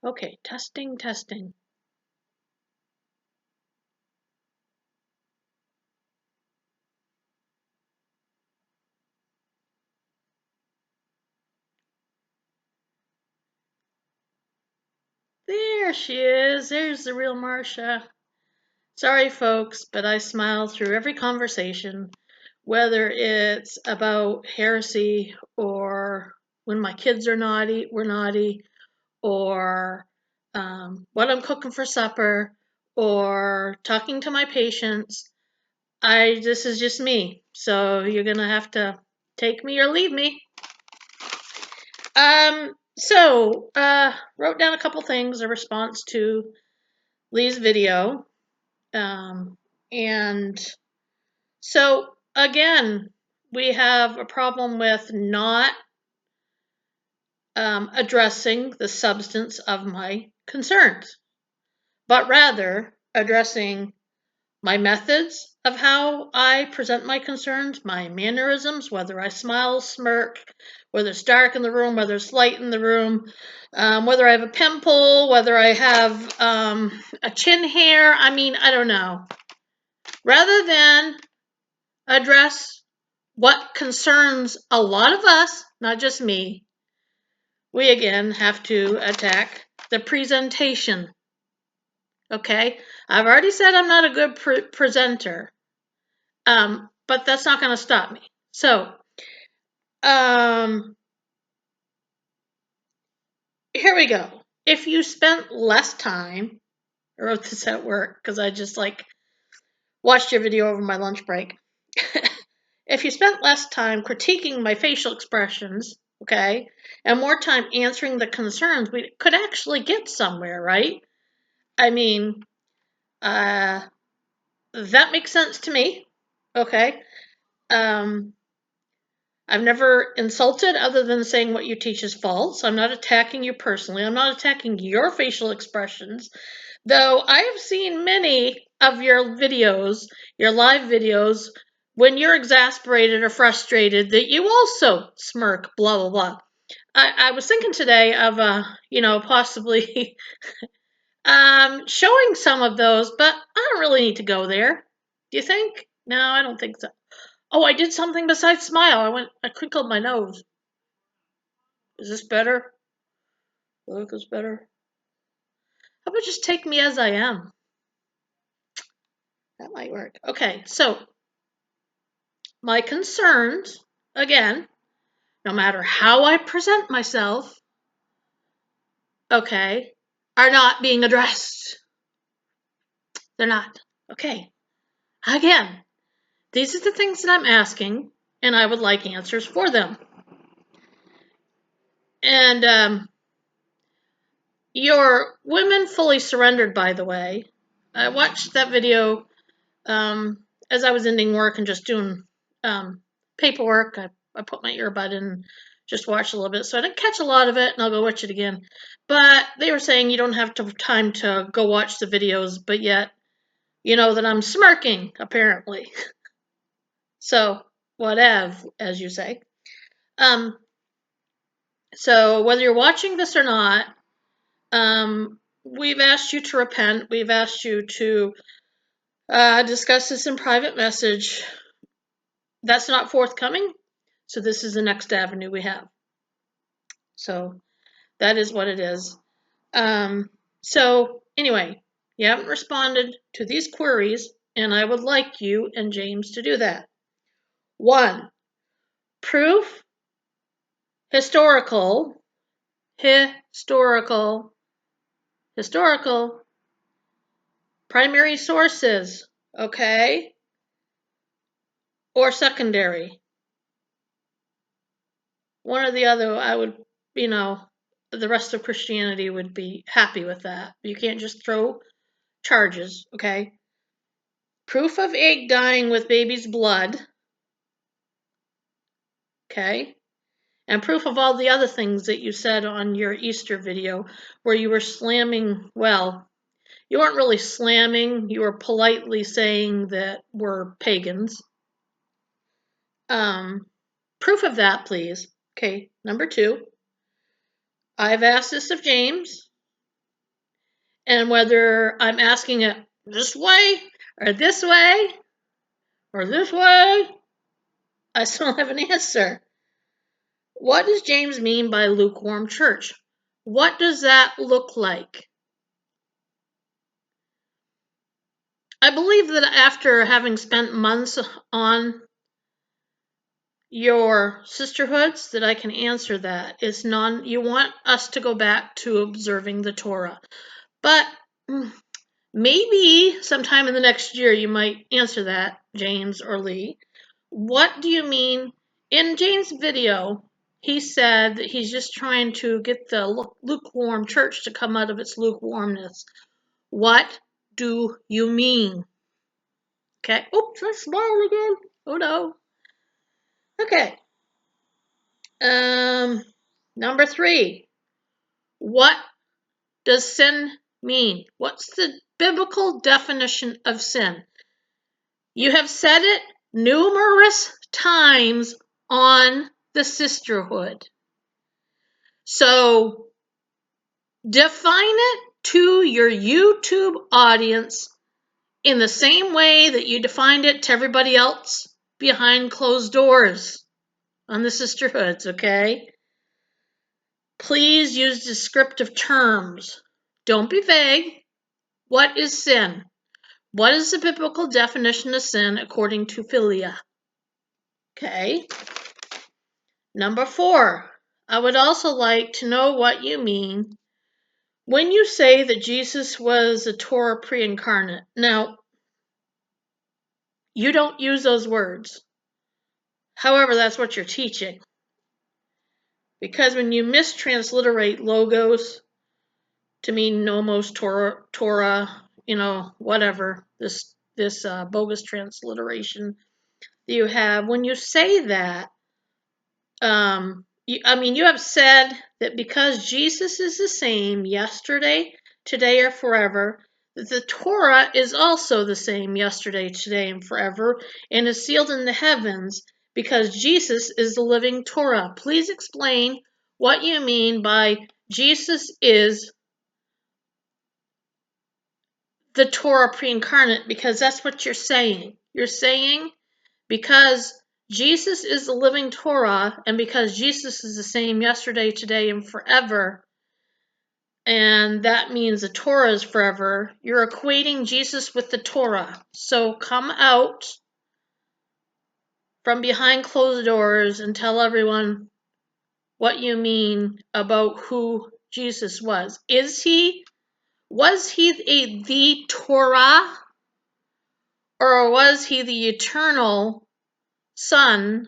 Okay, testing, testing. There she is. There's the real Marcia. Sorry, folks, but I smile through every conversation, whether it's about heresy or when my kids are naughty, we're naughty, or what I'm cooking for supper, or talking to my patients. This is just me, so you're gonna have to take me or leave me. Wrote down a couple things, a response to Lee's video. And so again, we have a problem with not addressing the substance of my concerns, but rather addressing my methods of how I present my concerns, my mannerisms, whether I smile, smirk, whether it's dark in the room, whether it's light in the room, whether I have a pimple, whether I have a chin hair. I mean, I don't know. Rather than address what concerns a lot of us, not just me, we again have to attack the presentation. Okay? I've already said I'm not a good presenter. But that's not going to stop me. So, here we go. If you spent less time, I wrote this at work because I just watched your video over my lunch break. If you spent less time critiquing my facial expressions, okay, and more time answering the concerns, we could actually get somewhere, right? I mean, that makes sense to me. Okay. I've never insulted other than saying what you teach is false. I'm not attacking you personally. I'm not attacking your facial expressions. Though I have seen many of your videos, your live videos, when you're exasperated or frustrated, that you also smirk, blah, blah, blah. I was thinking today of, possibly showing some of those, but I don't really need to go there. Do you think? No, I don't think so. Oh, I did something besides smile. I crinkled my nose. Is this better? Look is better. How about just take me as I am? That might work. Okay, so my concerns, again, no matter how I present myself, okay, are not being addressed. They're not. Okay. Again, these are the things that I'm asking, and I would like answers for them. And your Women Fully Surrendered, by the way. I watched that video as I was ending work and just doing paperwork. I put my earbud in and just watched a little bit. So I didn't catch a lot of it, and I'll go watch it again. But they were saying you don't have time to go watch the videos, but yet you know that I'm smirking, apparently. So, whatever, as you say. Um, so, whether you're watching this or not, we've asked you to repent. We've asked you to discuss this in private message. That's not forthcoming. So this is the next avenue we have. So that is what it is. So anyway, you haven't responded to these queries, and I would like you and James to do that. 1. Proof, historical, primary sources, okay, or secondary. One or the other, I would, the rest of Christianity would be happy with that. You can't just throw charges, okay? Proof of egg dying with baby's blood, okay? And proof of all the other things that you said on your Easter video where you were slamming, well, you weren't really slamming, you were politely saying that we're pagans. Proof of that, please. Okay, number 2. I've asked this of James. And whether I'm asking it this way or this way or this way, I still don't have an answer. What does James mean by lukewarm church? What does that look like? I believe that after having spent months on your sisterhoods, that I can answer that. It's you want us to go back to observing the Torah. But maybe sometime in the next year you might answer that, James or Lee. What do you mean? In James' video, he said that he's just trying to get the lukewarm church to come out of its lukewarmness. What do you mean? Okay. Oops, I smiled again. Oh no. Okay. Number 3. What does sin mean? What's the biblical definition of sin? You have said it numerous times on the sisterhood. So define it to your YouTube audience in the same way that you defined it to everybody else behind closed doors on the sisterhoods, okay? Please use descriptive terms. Don't be vague. What is sin? What is the biblical definition of sin according to Philia? Okay. Number 4. I would also like to know what you mean when you say that Jesus was a Torah preincarnate. Now, you don't use those words. However, that's what you're teaching. Because when you mistransliterate logos to mean nomos, Torah, whatever, this bogus transliteration you have, when you say that, you have said that because Jesus is the same yesterday, today, or forever, that the Torah is also the same yesterday, today, and forever, and is sealed in the heavens because Jesus is the living Torah. Please explain what you mean by Jesus is the Torah pre-incarnate, because that's what you're saying. You're saying because Jesus is the living Torah, and because Jesus is the same yesterday, today, and forever, and that means the Torah is forever, you're equating Jesus with the Torah. So come out from behind closed doors and tell everyone what you mean about who Jesus was. Was he the Torah, or was he the eternal Son,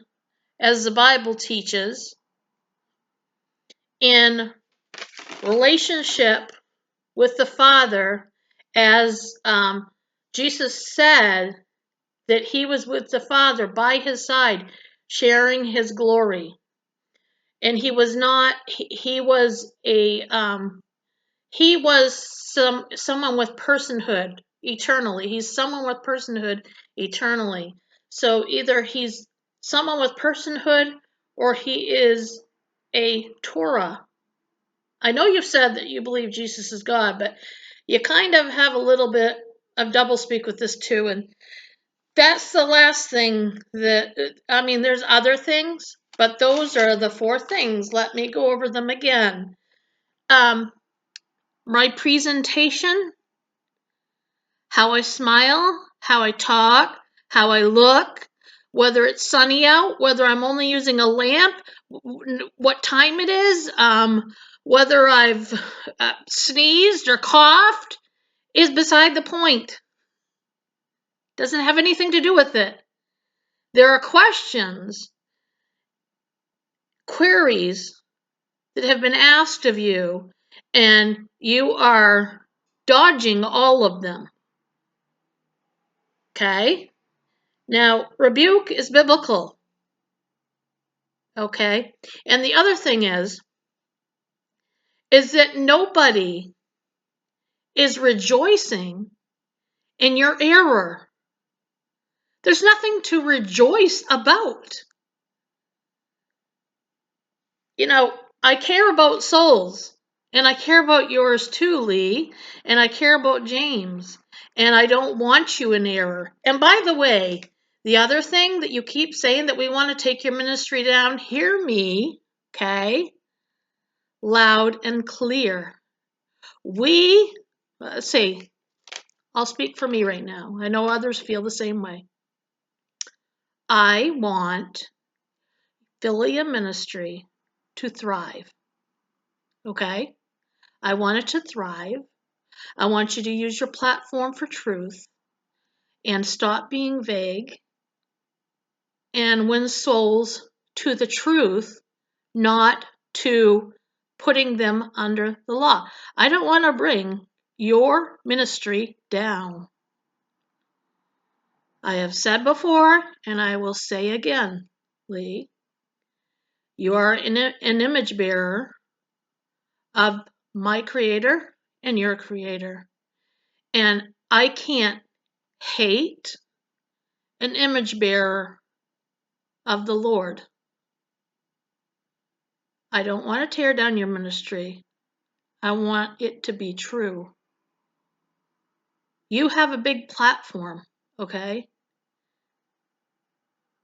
as the Bible teaches, in relationship with the Father, as Jesus said that he was with the Father by his side, sharing his glory. And he was not, he was someone with personhood eternally. He's someone with personhood eternally. So either he's someone with personhood or he is a Torah. I know you've said that you believe Jesus is God, but you kind of have a little bit of doublespeak with this too. And that's the last thing there's other things, but those are the 4 things. Let me go over them again. My presentation, how I smile, how I talk, how I look, whether it's sunny out, whether I'm only using a lamp, what time it is, whether I've sneezed or coughed, is beside the point. Doesn't have anything to do with it. There are queries that have been asked of you, and you are dodging all of them. Okay? Now, rebuke is biblical. Okay? And the other thing is that nobody is rejoicing in your error. There's nothing to rejoice about. I care about souls. And I care about yours too, Lee. And I care about James. And I don't want you in error. And by the way, the other thing that you keep saying that we want to take your ministry down, hear me, okay? Loud and clear. Let's see, I'll speak for me right now. I know others feel the same way. I want Philia ministry to thrive, okay? I want it to thrive. I want you to use your platform for truth and stop being vague and win souls to the truth, not to putting them under the law. I don't want to bring your ministry down. I have said before, and I will say again, Lee, you are an image bearer of my creator and your creator. And I can't hate an image bearer of the Lord. I don't want to tear down your ministry. I want it to be true. You have a big platform, okay?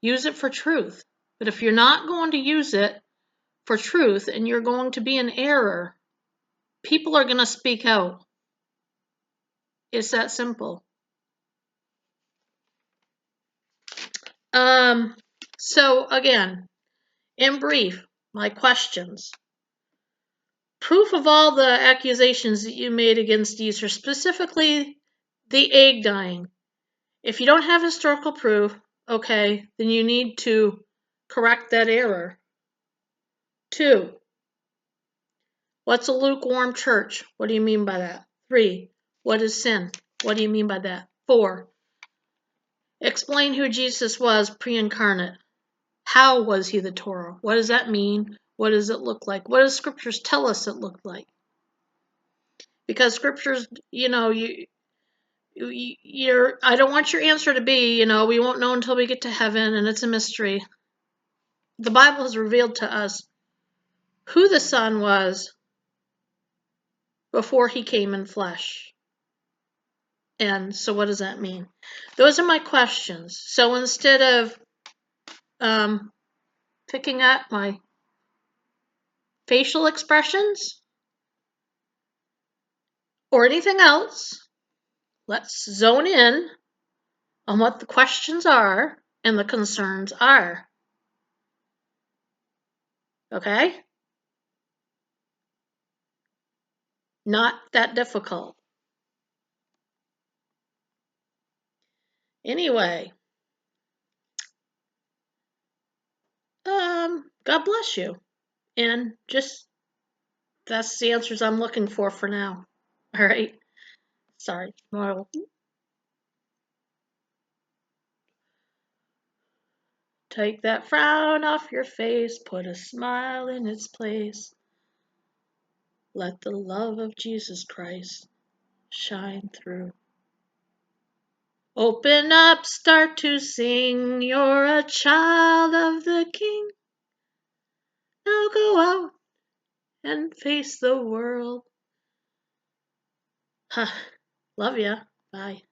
Use it for truth. But if you're not going to use it for truth and you're going to be in error, people are going to speak out. It's that simple. So again, in brief, my questions. Proof of all the accusations that you made against Easter, specifically the egg dying. If you don't have historical proof, okay, then you need to correct that error. 2, what's a lukewarm church? What do you mean by that? 3, what is sin? What do you mean by that? 4, explain who Jesus was pre-incarnate. How was he the Torah? What does that mean? What does it look like? What does scriptures tell us it looked like? Because scriptures, I don't want your answer to be, we won't know until we get to heaven and it's a mystery. The Bible has revealed to us who the Son was before he came in flesh. And so what does that mean? Those are my questions. So instead of picking up my facial expressions or anything else, let's zone in on what the questions are and the concerns are. Okay? Not that difficult. Anyway, God bless you. And that's the answers I'm looking for now. All right? Sorry. Well, take that frown off your face, put a smile in its place. Let the love of Jesus Christ shine through. Open up, start to sing, you're a child of the King. Now go out and face the world. Love ya. Bye.